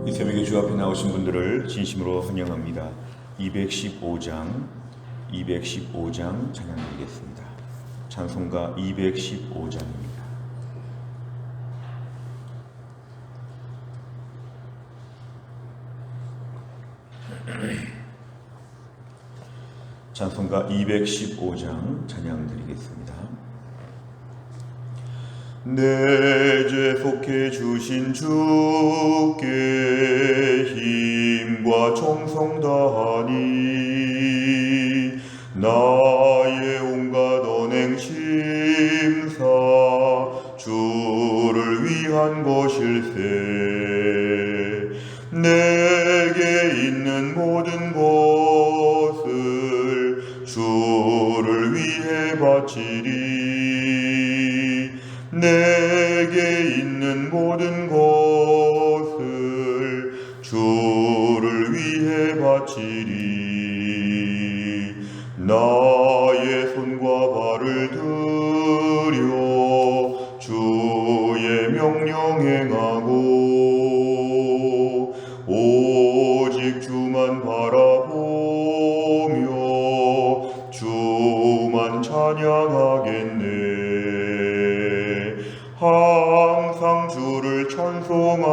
이 새벽에 주 앞에 나오신 분들을 진심으로 환영합니다. 215장 찬양 드리겠습니다. 찬송가 215장입니다. 찬송가 215장 찬양 드리겠습니다. 내 죄 속해 주신 주께 힘과 정성 다하니 나의 온갖 언행 심사 주를 위한 것일세. 내게 있는 모든 것을 주를 위해 바치리. 내게 있는 모든 것을 주를 위해 바치리. 나의 손과 발을 들여 주의 명령 행하고 오직 주만 바라보며 주만 찬양하겠네. 항상 주를 찬송하며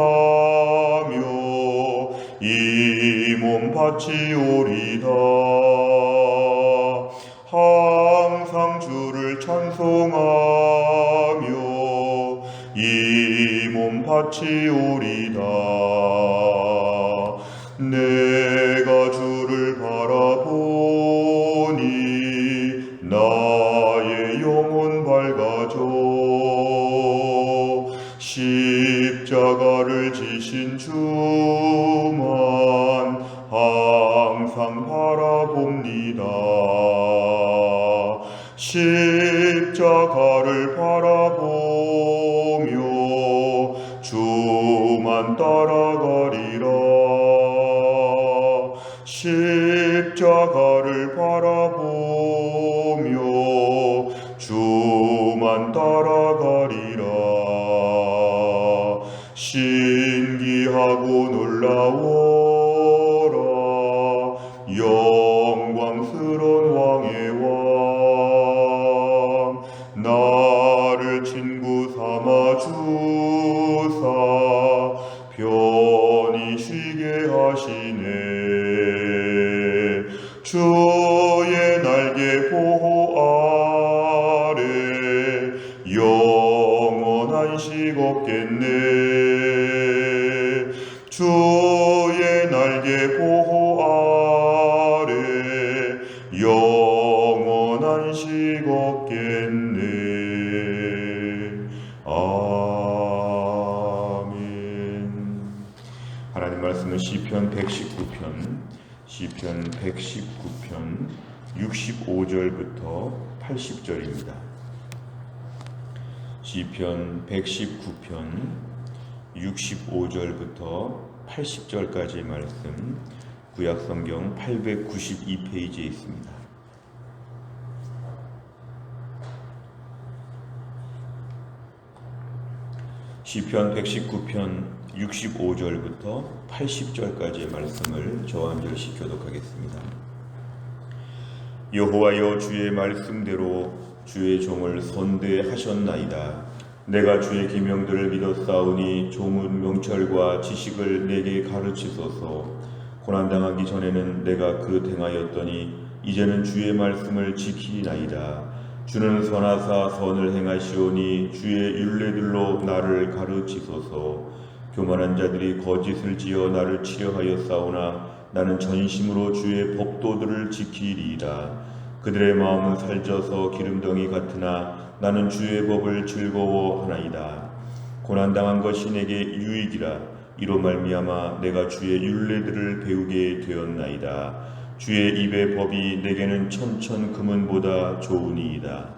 이 몸 바치오리다. 항상 주를 찬송하며 이 몸 바치오리다. 내가 주를 바라보니 나의 영혼 밝아져. 십자가를 지신 주만 항상 바라봅니다. 십자가를 바라보며 주만 따라가리라. 십자가를 바라보며 주만 따라가리라. 신기하고 놀라워라. 영광스러운 왕의 왕. 나를 친구 삼아 주사 편히 쉬게 하시네. 주의 날개 보호 아래 영원 안식 없겠네. 주의 날개 보호 아래 영원 안식 없겠네. 아멘. 하나님 말씀은 시편 119편 65절부터 80절입니다. 시편 119편 65절부터 80절까지의 말씀, 구약성경 892페이지에 있습니다. 시편 119편 65절부터 80절까지의 말씀을 저와 함께 교독하겠습니다. 여호와여, 주의 말씀대로 주의 종을 선대하셨나이다. 내가 주의 계명들을 믿었사오니 종은 명철과 지식을 내게 가르치소서. 고난당하기 전에는 내가 그 행하였더니 이제는 주의 말씀을 지키나이다. 주는 선하사 선을 행하시오니 주의 율례들로 나를 가르치소서. 교만한 자들이 거짓을 지어 나를 치려하였사오나 나는 전심으로 주의 법도들을 지키리이다. 그들의 마음은 살쪄서 기름덩이 같으나 나는 주의 법을 즐거워하나이다. 고난당한 것이 내게 유익이라. 이로 말미암아 내가 주의 율례들을 배우게 되었나이다. 주의 입의 법이 내게는 천천 금은보다 좋으니이다.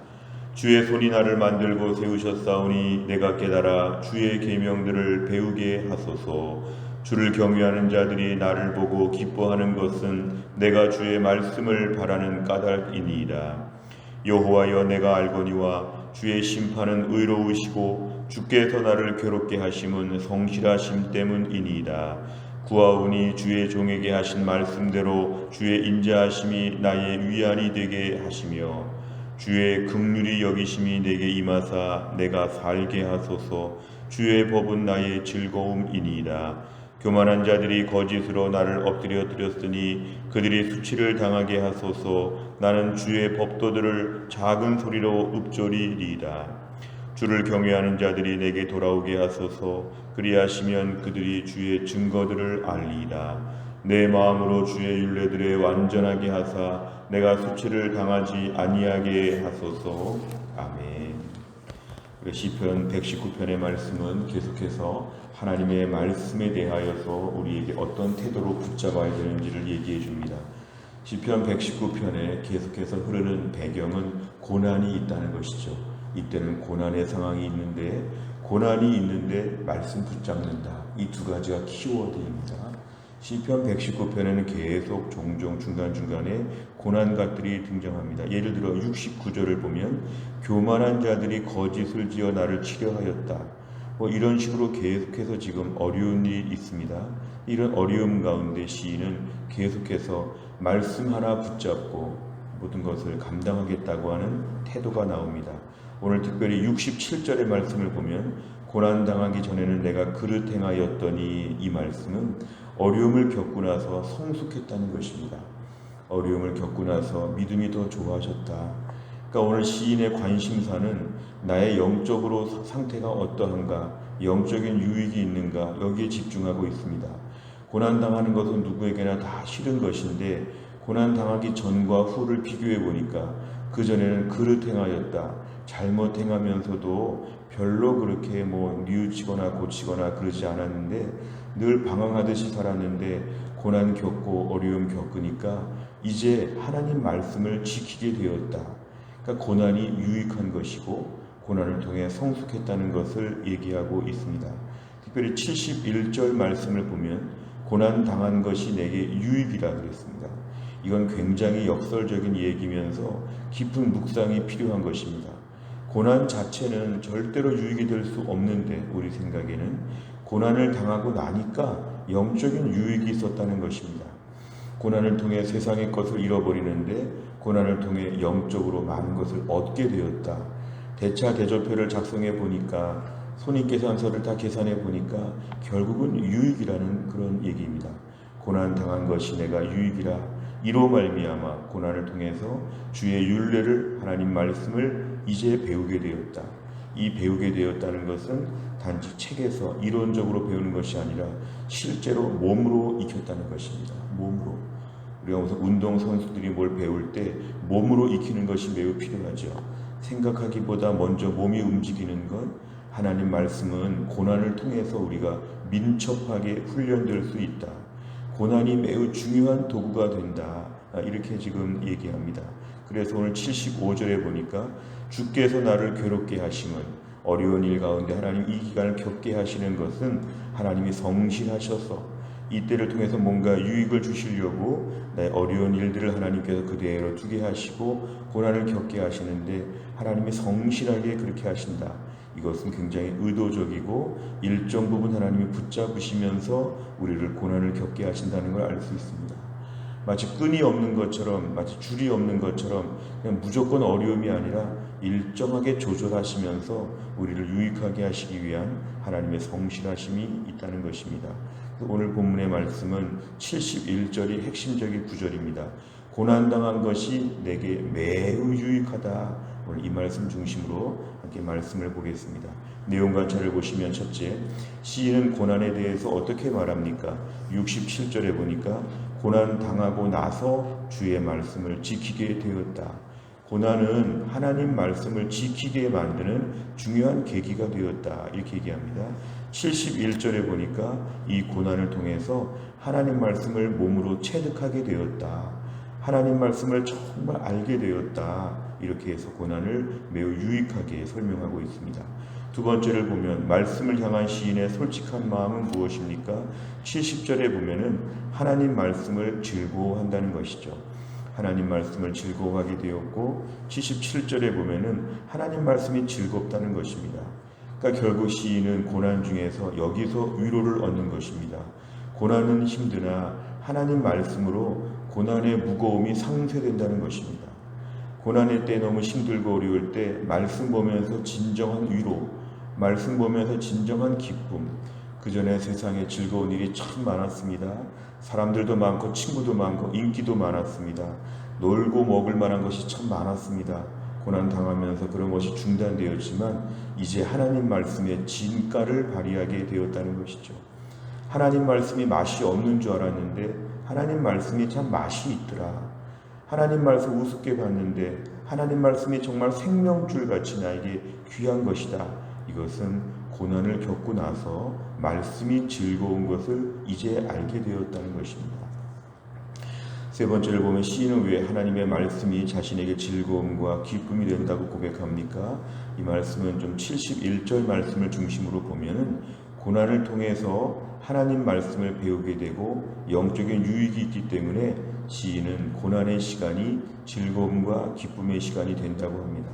주의 손이 나를 만들고 세우셨사오니 내가 깨달아 주의 계명들을 배우게 하소서. 주를 경외하는 자들이 나를 보고 기뻐하는 것은 내가 주의 말씀을 바라는 까닭이니이다. 여호와여, 내가 알거니와 주의 심판은 의로우시고 주께서 나를 괴롭게 하심은 성실하심 때문이니이다. 구하오니 주의 종에게 하신 말씀대로 주의 인자하심이 나의 위안이 되게 하시며 주의 긍휼히 여기심이 내게 임하사 내가 살게 하소서. 주의 법은 나의 즐거움이니이다. 교만한 자들이 거짓으로 나를 엎드려 드렸으니 그들이 수치를 당하게 하소서. 나는 주의 법도들을 작은 소리로 읊조리리이다. 주를 경외하는 자들이 내게 돌아오게 하소서. 그리하시면 그들이 주의 증거들을 알리이다. 내 마음으로 주의 율례들에 완전하게 하사 내가 수치를 당하지 아니하게 하소서. 아멘. 시편 119편의 말씀은 계속해서 하나님의 말씀에 대하여서 우리에게 어떤 태도로 붙잡아야 되는지를 얘기해 줍니다. 시편 119편에 계속해서 흐르는 배경은 고난이 있다는 것이죠. 이때는 고난의 상황이 있는데, 고난이 있는데 말씀 붙잡는다. 이 두 가지가 키워드입니다. 시편 119편에는 계속 종종 중간중간에 고난각들이 등장합니다. 예를 들어 69절을 보면 교만한 자들이 거짓을 지어 나를 치려하였다. 이런 식으로 계속해서 지금 어려운 일이 있습니다. 이런 어려움 가운데 시인은 계속해서 말씀 하나 붙잡고 모든 것을 감당하겠다고 하는 태도가 나옵니다. 오늘 특별히 67절의 말씀을 보면 고난당하기 전에는 내가 그릇 행하였더니, 이 말씀은 어려움을 겪고 나서 성숙했다는 것입니다. 어려움을 겪고 나서 믿음이 더 좋아졌다. 그러니까 오늘 시인의 관심사는 나의 영적으로 상태가 어떠한가, 영적인 유익이 있는가, 여기에 집중하고 있습니다. 고난당하는 것은 누구에게나 다 싫은 것인데 고난당하기 전과 후를 비교해 보니까 그전에는 그릇 행하였다. 잘못 행하면서도 별로 그렇게 뉘우치거나 고치거나 그러지 않았는데 늘 방황하듯이 살았는데 고난 겪고 어려움 겪으니까 이제 하나님 말씀을 지키게 되었다. 그러니까 고난이 유익한 것이고 고난을 통해 성숙했다는 것을 얘기하고 있습니다. 특별히 71절 말씀을 보면 고난 당한 것이 내게 유익이라 그랬습니다. 이건 굉장히 역설적인 얘기면서 깊은 묵상이 필요한 것입니다. 고난 자체는 절대로 유익이 될 수 없는데 우리 생각에는 고난을 당하고 나니까 영적인 유익이 있었다는 것입니다. 고난을 통해 세상의 것을 잃어버리는데 고난을 통해 영적으로 많은 것을 얻게 되었다. 대차 대조표를 작성해 보니까 손익계산서를 다 계산해 보니까 결국은 유익이라는 그런 얘기입니다. 고난 당한 것이 내가 유익이라. 이로 말미암아 고난을 통해서 주의 율례를, 하나님 말씀을 이제 배우게 되었다. 이 배우게 되었다는 것은 단지 책에서 이론적으로 배우는 것이 아니라 실제로 몸으로 익혔다는 것입니다. 몸으로. 우리가 무슨 운동선수들이 뭘 배울 때 몸으로 익히는 것이 매우 필요하죠. 생각하기보다 먼저 몸이 움직이는 것, 하나님 말씀은 고난을 통해서 우리가 민첩하게 훈련될 수 있다. 고난이 매우 중요한 도구가 된다. 이렇게 지금 얘기합니다. 그래서 오늘 75절에 보니까 주께서 나를 괴롭게 하심은, 어려운 일 가운데 하나님 이 기간을 겪게 하시는 것은 하나님이 성실하셔서 이때를 통해서 뭔가 유익을 주시려고 나의 어려운 일들을 하나님께서 그대로 두게 하시고 고난을 겪게 하시는데 하나님이 성실하게 그렇게 하신다. 이것은 굉장히 의도적이고 일정 부분 하나님이 붙잡으시면서 우리를 고난을 겪게 하신다는 걸 알 수 있습니다. 마치 끈이 없는 것처럼, 마치 줄이 없는 것처럼 그냥 무조건 어려움이 아니라 일정하게 조절하시면서 우리를 유익하게 하시기 위한 하나님의 성실하심이 있다는 것입니다. 오늘 본문의 말씀은 71절이 핵심적인 구절입니다. 고난당한 것이 내게 매우 유익하다. 오늘 이 말씀 중심으로 함께 말씀을 보겠습니다. 내용 관찰을 보시면 첫째, 시인은 고난에 대해서 어떻게 말합니까? 67절에 보니까 고난 당하고 나서 주의 말씀을 지키게 되었다. 고난은 하나님 말씀을 지키게 만드는 중요한 계기가 되었다. 이렇게 얘기합니다. 71절에 보니까 이 고난을 통해서 하나님 말씀을 몸으로 체득하게 되었다. 하나님 말씀을 정말 알게 되었다. 이렇게 해서 고난을 매우 유익하게 설명하고 있습니다. 두 번째를 보면 말씀을 향한 시인의 솔직한 마음은 무엇입니까? 70절에 보면은 하나님 말씀을 즐거워한다는 것이죠. 하나님 말씀을 즐거워하게 되었고 77절에 보면은 하나님 말씀이 즐겁다는 것입니다. 그러니까 결국 시인은 고난 중에서 여기서 위로를 얻는 것입니다. 고난은 힘드나 하나님 말씀으로 고난의 무거움이 상쇄된다는 것입니다. 고난의 때 너무 힘들고 어려울 때 말씀 보면서 진정한 위로, 말씀 보면서 진정한 기쁨. 그 전에 세상에 즐거운 일이 참 많았습니다. 사람들도 많고 친구도 많고 인기도 많았습니다. 놀고 먹을 만한 것이 참 많았습니다. 고난 당하면서 그런 것이 중단되었지만 이제 하나님 말씀의 진가를 발휘하게 되었다는 것이죠. 하나님 말씀이 맛이 없는 줄 알았는데 하나님 말씀이 참 맛이 있더라. 하나님 말씀 우습게 봤는데 하나님 말씀이 정말 생명줄 같이 나에게 귀한 것이다. 이것은 고난을 겪고 나서 말씀이 즐거운 것을 이제 알게 되었다는 것입니다. 세 번째를 보면 시인은 왜 하나님의 말씀이 자신에게 즐거움과 기쁨이 된다고 고백합니까? 이 말씀은 좀 71절 말씀을 중심으로 보면은 고난을 통해서 하나님 말씀을 배우게 되고 영적인 유익이 있기 때문에 시인은 고난의 시간이 즐거움과 기쁨의 시간이 된다고 합니다.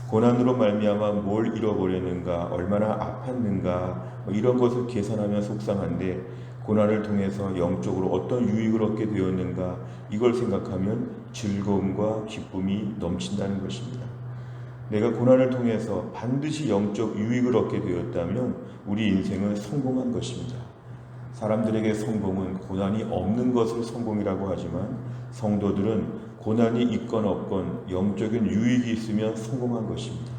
고난으로 말미암아 뭘 잃어버렸는가, 얼마나 아팠는가 이런 것을 계산하면 속상한데 고난을 통해서 영적으로 어떤 유익을 얻게 되었는가 이걸 생각하면 즐거움과 기쁨이 넘친다는 것입니다. 내가 고난을 통해서 반드시 영적 유익을 얻게 되었다면 우리 인생은 성공한 것입니다. 사람들에게 성공은 고난이 없는 것을 성공이라고 하지만 성도들은 고난이 있건 없건 영적인 유익이 있으면 성공한 것입니다.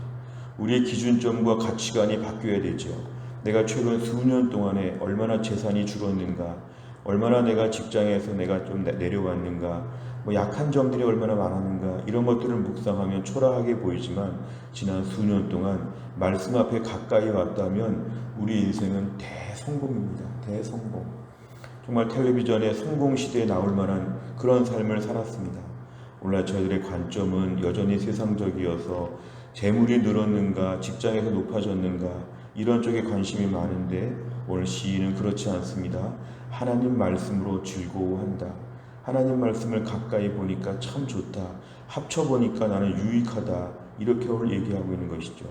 우리의 기준점과 가치관이 바뀌어야 되죠. 내가 최근 수년 동안에 얼마나 재산이 줄었는가, 얼마나 내가 직장에서 내가 좀 내려왔는가, 약한 점들이 얼마나 많았는가 이런 것들을 묵상하면 초라하게 보이지만 지난 수년 동안 말씀 앞에 가까이 왔다면 우리 인생은 대성공입니다. 대성공. 정말 텔레비전에 성공시대에 나올 만한 그런 삶을 살았습니다. 오늘날 저희들의 관점은 여전히 세상적이어서 재물이 늘었는가, 직장에서 높아졌는가 이런 쪽에 관심이 많은데 오늘 시인은 그렇지 않습니다. 하나님 말씀으로 즐거워한다. 하나님 말씀을 가까이 보니까 참 좋다. 합쳐보니까 나는 유익하다. 이렇게 오늘 얘기하고 있는 것이죠.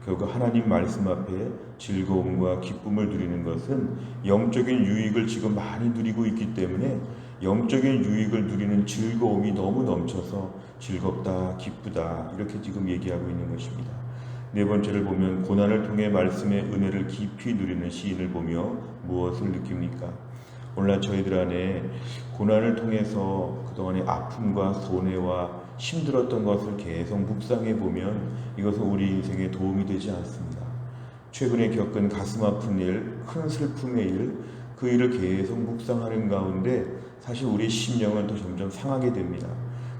결국 하나님 말씀 앞에 즐거움과 기쁨을 누리는 것은 영적인 유익을 지금 많이 누리고 있기 때문에 영적인 유익을 누리는 즐거움이 너무 넘쳐서 즐겁다, 기쁘다 이렇게 지금 얘기하고 있는 것입니다. 네 번째를 보면 고난을 통해 말씀의 은혜를 깊이 누리는 시인을 보며 무엇을 느낍니까? 오늘날 저희들 안에 고난을 통해서 그동안의 아픔과 손해와 힘들었던 것을 계속 묵상해 보면 이것은 우리 인생에 도움이 되지 않습니다. 최근에 겪은 가슴 아픈 일, 큰 슬픔의 일, 그 일을 계속 묵상하는 가운데 사실 우리 심령은 또 점점 상하게 됩니다.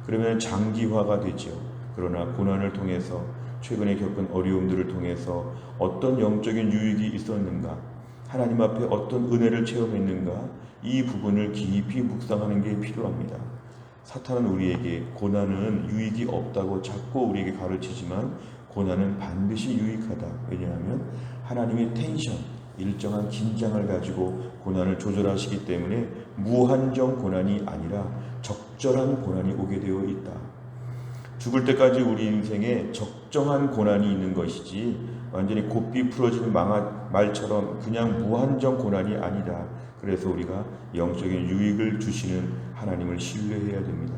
그러면 장기화가 되죠. 그러나 고난을 통해서 최근에 겪은 어려움들을 통해서 어떤 영적인 유익이 있었는가, 하나님 앞에 어떤 은혜를 체험했는가, 이 부분을 깊이 묵상하는 게 필요합니다. 사탄은 우리에게 고난은 유익이 없다고 자꾸 우리에게 가르치지만 고난은 반드시 유익하다. 왜냐하면 하나님의 텐션, 일정한 긴장을 가지고 고난을 조절하시기 때문에 무한정 고난이 아니라 적절한 고난이 오게 되어 있다. 죽을 때까지 우리 인생에 적정한 고난이 있는 것이지 완전히 곱비 풀어지는 말처럼 그냥 무한정 고난이 아니다. 그래서 우리가 영적인 유익을 주시는 하나님을 신뢰해야 됩니다.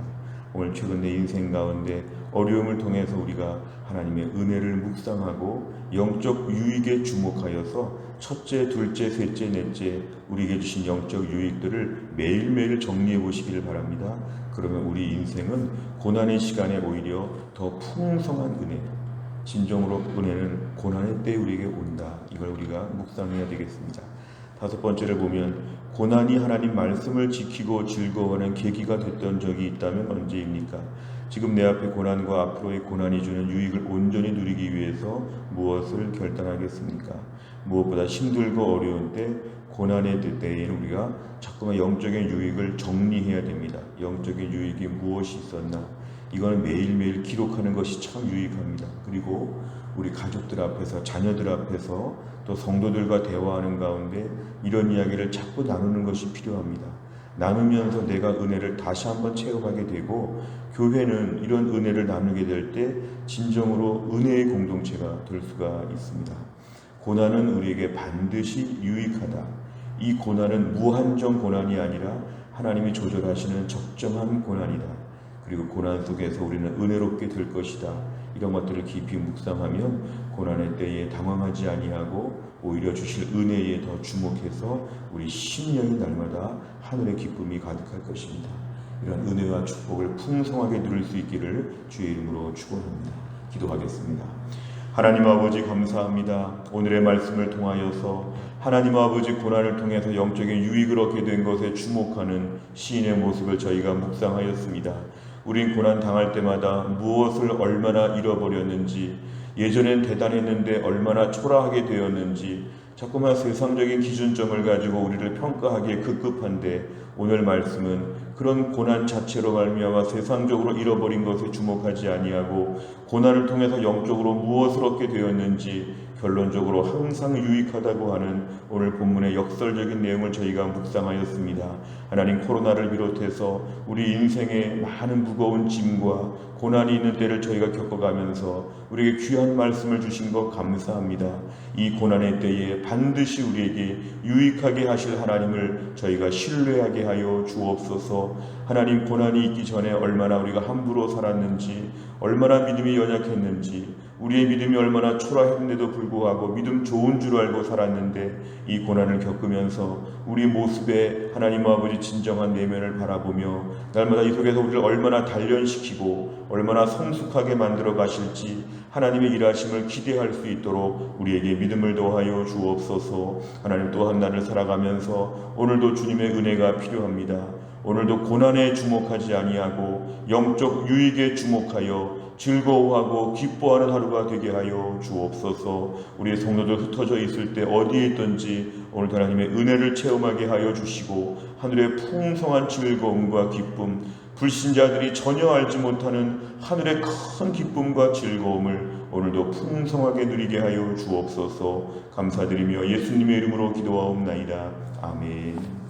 오늘 최근 내 인생 가운데 어려움을 통해서 우리가 하나님의 은혜를 묵상하고 영적 유익에 주목하여서 첫째, 둘째, 셋째, 넷째 우리에게 주신 영적 유익들을 매일매일 정리해 보시기를 바랍니다. 그러면 우리 인생은 고난의 시간에 오히려 더 풍성한 은혜, 진정으로 은혜는 고난의 때에 우리에게 온다. 이걸 우리가 묵상해야 되겠습니다. 다섯 번째를 보면 고난이 하나님 말씀을 지키고 즐거워하는 계기가 됐던 적이 있다면 언제입니까? 지금 내 앞에 고난과 앞으로의 고난이 주는 유익을 온전히 누리기 위해서 무엇을 결단하겠습니까? 무엇보다 힘들고 어려운 때, 고난의 때에는 우리가 자꾸만 영적인 유익을 정리해야 됩니다. 영적인 유익이 무엇이 있었나? 이거는 매일매일 기록하는 것이 참 유익합니다. 그리고 우리 가족들 앞에서, 자녀들 앞에서, 또 성도들과 대화하는 가운데 이런 이야기를 자꾸 나누는 것이 필요합니다. 나누면서 내가 은혜를 다시 한번 체험하게 되고, 교회는 이런 은혜를 나누게 될 때 진정으로 은혜의 공동체가 될 수가 있습니다. 고난은 우리에게 반드시 유익하다. 이 고난은 무한정 고난이 아니라 하나님이 조절하시는 적정한 고난이다. 그리고 고난 속에서 우리는 은혜롭게 될 것이다. 이런 것들을 깊이 묵상하면 고난의 때에 당황하지 아니하고 오히려 주실 은혜에 더 주목해서 우리 심령이 날마다 하늘의 기쁨이 가득할 것입니다. 이런 은혜와 축복을 풍성하게 누릴 수 있기를 주의 이름으로 축원합니다. 기도하겠습니다. 하나님 아버지 감사합니다. 오늘의 말씀을 통하여서 하나님 아버지 고난을 통해서 영적인 유익을 얻게 된 것에 주목하는 시인의 모습을 저희가 묵상하였습니다. 우린 고난 당할 때마다 무엇을 얼마나 잃어버렸는지, 예전엔 대단했는데 얼마나 초라하게 되었는지 자꾸만 세상적인 기준점을 가지고 우리를 평가하기에 급급한데, 오늘 말씀은 그런 고난 자체로 말미암아 세상적으로 잃어버린 것에 주목하지 아니하고 고난을 통해서 영적으로 무엇을 얻게 되었는지 결론적으로 항상 유익하다고 하는 오늘 본문의 역설적인 내용을 저희가 묵상하였습니다. 하나님, 코로나를 비롯해서 우리 인생에 많은 무거운 짐과 고난이 있는 때를 저희가 겪어가면서 우리에게 귀한 말씀을 주신 것 감사합니다. 이 고난의 때에 반드시 우리에게 유익하게 하실 하나님을 저희가 신뢰하게 하여 주옵소서. 하나님, 고난이 있기 전에 얼마나 우리가 함부로 살았는지, 얼마나 믿음이 연약했는지, 우리의 믿음이 얼마나 초라했는데도 불구하고 믿음 좋은 줄 알고 살았는데 이 고난을 겪으면서 우리 모습에 하나님 아버지 진정한 내면을 바라보며 날마다 이 속에서 우리를 얼마나 단련시키고 얼마나 성숙하게 만들어 가실지 하나님의 일하심을 기대할 수 있도록 우리에게 믿음을 더하여 주옵소서. 하나님, 또 한 날을 살아가면서 오늘도 주님의 은혜가 필요합니다. 오늘도 고난에 주목하지 아니하고 영적 유익에 주목하여 즐거워하고 기뻐하는 하루가 되게 하여 주옵소서. 우리의 성도들 흩어져 있을 때 어디에 있든지 오늘 하나님의 은혜를 체험하게 하여 주시고 하늘의 풍성한 즐거움과 기쁨, 불신자들이 전혀 알지 못하는 하늘의 큰 기쁨과 즐거움을 오늘도 풍성하게 누리게 하여 주옵소서. 감사드리며 예수님의 이름으로 기도하옵나이다. 아멘.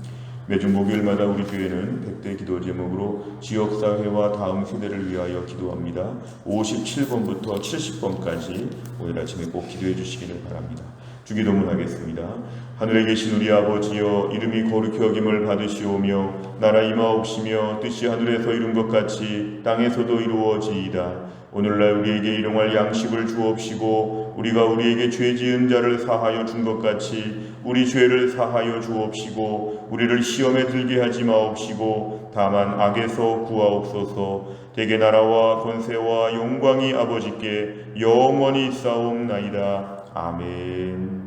매주 목요일마다 우리 교회는 100대 기도 제목으로 지역사회와 다음 세대를 위하여 기도합니다. 57번부터 70번까지 오늘 아침에 꼭 기도해 주시기를 바랍니다. 주기도문 하겠습니다. 하늘에 계신 우리 아버지여, 이름이 거룩히 여김을 받으시오며 나라 임하옵시며 뜻이 하늘에서 이룬 것 같이 땅에서도 이루어지이다. 오늘날 우리에게 일용할 양식을 주옵시고 우리가 우리에게 죄 지은 자를 사하여 준 것 같이 우리 죄를 사하여 주옵시고 우리를 시험에 들게 하지 마옵시고 다만 악에서 구하옵소서. 대개 나라와 권세와 영광이 아버지께 영원히 있사옵나이다. 아멘.